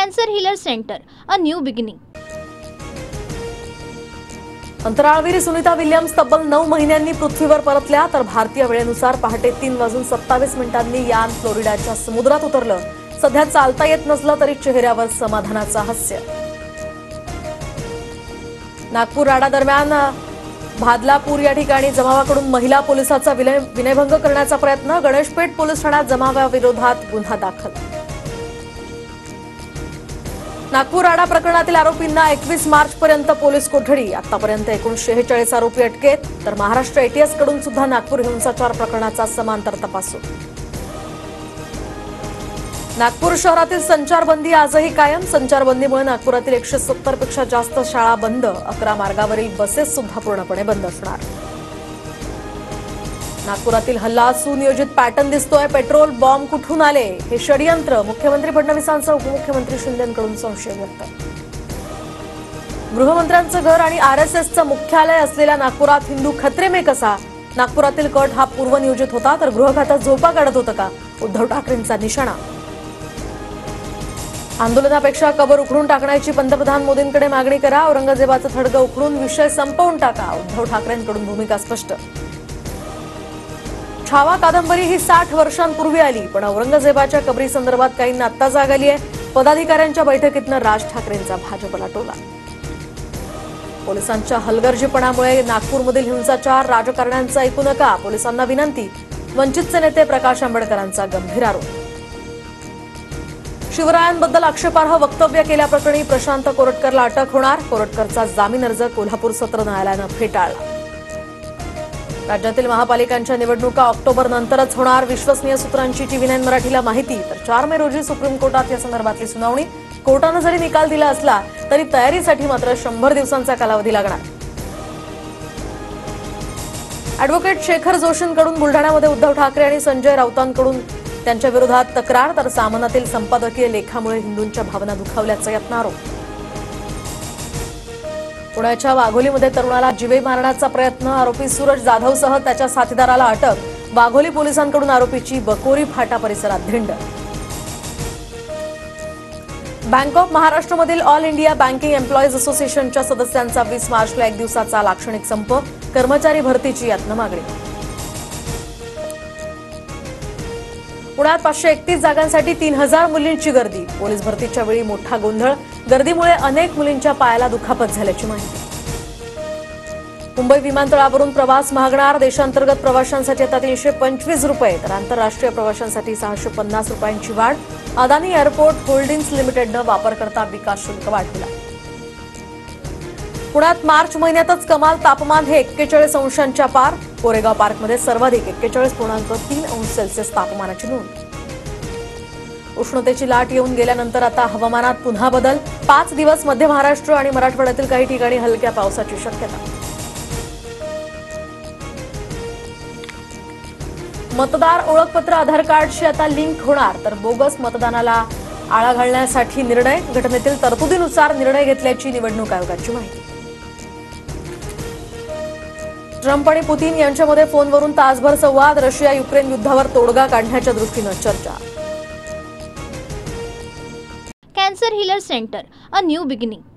Cancer healer centre, a new beginning. अंतराळवीर Sunita Williams तब्बल 9 महिन्यांनी पृथ्वीवर परतल्या, तर भारतीय वेळेनुसार पहाटे 3:27 यान फ्लोरिडाच्या समुद्रात उतरलं. सध्या चालता येत नसलं तरी चेहऱ्यावर समाधानाचं हास्य. नागपूर राडा दरम्यान भादलापूर या ठिकाणी जमावाकडून महिला पोलिसाचा विनयभंग करण्याचा प्रयत्न. गणेशपेठ पोलीस ठाण्यात जमावाविरोधात गुन्हा दाखल. नागपूर राडा प्रकरणातील आरोपींना 21 मार्चपर्यंत पोलीस कोठडी. आतापर्यंत एकूण 46 आरोपी अटकेत. तर महाराष्ट्र एटीएस कडून सुद्धा नागपूर हिंसाचार प्रकरणाचा समांतर तपास सुरू. नागपूर शहरातील संचारबंदी आजही कायम. संचारबंदीमुळे नागपुरातील 170 पेक्षा जास्त शाळा बंद. 11 मार्गावरील बसेस सुद्धा पूर्णपणे बंद असणार. नागपुरातील हल्ला सुनियोजित पॅटर्न दिसतोय. पेट्रोल बॉम्ब कुठून आले हे षडयंत्र. मुख्यमंत्री फडणवीसांचा उपमुख्यमंत्री शिंदेंकडून संशय व्यक्त. गृहमंत्र्यांचं घर आणि आरएसएसचं मुख्यालय असलेल्या नागपुरात हिंदू खतरे में कसा. नागपुरातील कट हा पूर्वनियोजित होता तर गृह खात्यात झोपा काढत होतं का. उद्धव ठाकरेंचा निशाणा. आंदोलनापेक्षा कबर उखडून टाकण्याची पंतप्रधान मोदींकडे मागणी करा. औरंगजेबाचं थडगं उखडून विषय संपवून टाका. उद्धव ठाकरेंकडून भूमिका स्पष्ट. छावा कादंबरी ही 60 वर्षांपूर्वी आली, पण औरंगजेबाच्या कबरी संदर्भात काहींना आत्ता जाग आली आहे. पदाधिकाऱ्यांच्या बैठकीतनं राज ठाकरेंचा भाजपला टोला. पोलिसांच्या हलगर्जीपणामुळे नागपूरमधील हिंसाचार. राजकारण्यांचं ऐकू नका, पोलिसांना विनंती. वंचितचे नेते प्रकाश आंबेडकरांचा गंभीर आरोप. शिवरायांबद्दल आक्षेपार्ह वक्तव्य केल्याप्रकरणी प्रशांत कोरटकरला अटक होणार. कोरटकरचा जामीन अर्ज कोल्हापूर सत्र न्यायालयानं फेटाळला. राज्यातील महापालिकांच्या निवडणुका ऑक्टोबर नंतरच होणार. विश्वसनीय सूत्रांची TV9 मराठीला माहिती. तर 4 मे रोजी सुप्रीम कोर्टात या संदर्भातली सुनावणी. कोर्टानं जरी निकाल दिला असला तरी तयारीसाठी मात्र 100 दिवसांचा कालावधी लागणार. अॅडव्होकेट शेखर जोशींकडून बुलढाण्यामध्ये उद्धव ठाकरे आणि संजय राऊतांकडून त्यांच्या विरोधात तक्रार. तर सामनातील संपादकीय लेखामुळे हिंदूंच्या भावना दुखावल्याचा यातनं आरोप. पुण्याच्या वाघोलीमध्ये तरुणाला जीवे मारण्याचा प्रयत्न. आरोपी सूरज जाधवसह त्याच्या साथीदाराला अटक. वाघोली पोलिसांकडून आरोपीची बकोरी फाटा परिसरात धिंड. बँक ऑफ महाराष्ट्रमधील ऑल इंडिया बँकिंग एम्प्लॉईज असोसिएशनच्या सदस्यांचा 20 मार्चला 1 दिवसाचा लाक्षणिक संप. कर्मचारी भरतीची यातनं मागणी. पुण्यात 531 जागांसाठी 3000 मुलींची गर्दी. पोलीस भरतीच्या वेळी मोठा गोंधळ. गर्दीमुळे अनेक मुलींच्या पायाला दुखापत झाल्याची माहिती. मुंबई विमानतळावरून प्रवास महागणार. देशांतर्गत प्रवाशांसाठी आता 325 रुपये तर आंतरराष्ट्रीय प्रवाशांसाठी 650 रुपयांची वाढ. अदानी एअरपोर्ट होल्डिंग्स लिमिटेडनं वापरकर्ता विकास शुल्क वाढवला. पुण्यात मार्च महिन्यातच कमाल तापमान हे 41 अंशांच्या पार. कोरेगाव पार्कमध्ये सर्वाधिक 41.3 अंश सेल्सिअस तापमानाची नोंद. उष्णतेची लाट येऊन गेल्यानंतर आता हवामानात पुन्हा बदल. 5 दिवस मध्य महाराष्ट्र आणि मराठवाड्यातील काही ठिकाणी हलक्या पावसाची शक्यता. मतदार ओळखपत्र आधार कार्डशी आता लिंक होणार. तर बोगस मतदानाला आळा घालण्यासाठी निर्णय. घटनेतील तरतुदीनुसार निर्णय घेतल्याची निवडणूक आयोगाची माहिती. ट्रम्प आणि पुतीन यांच्यामध्ये फोनवरून तासभर संवाद. रशिया युक्रेन युद्धावर तोडगा काढण्याच्या दृष्टीनं चर्चा. Cancer healer centre, a new beginning.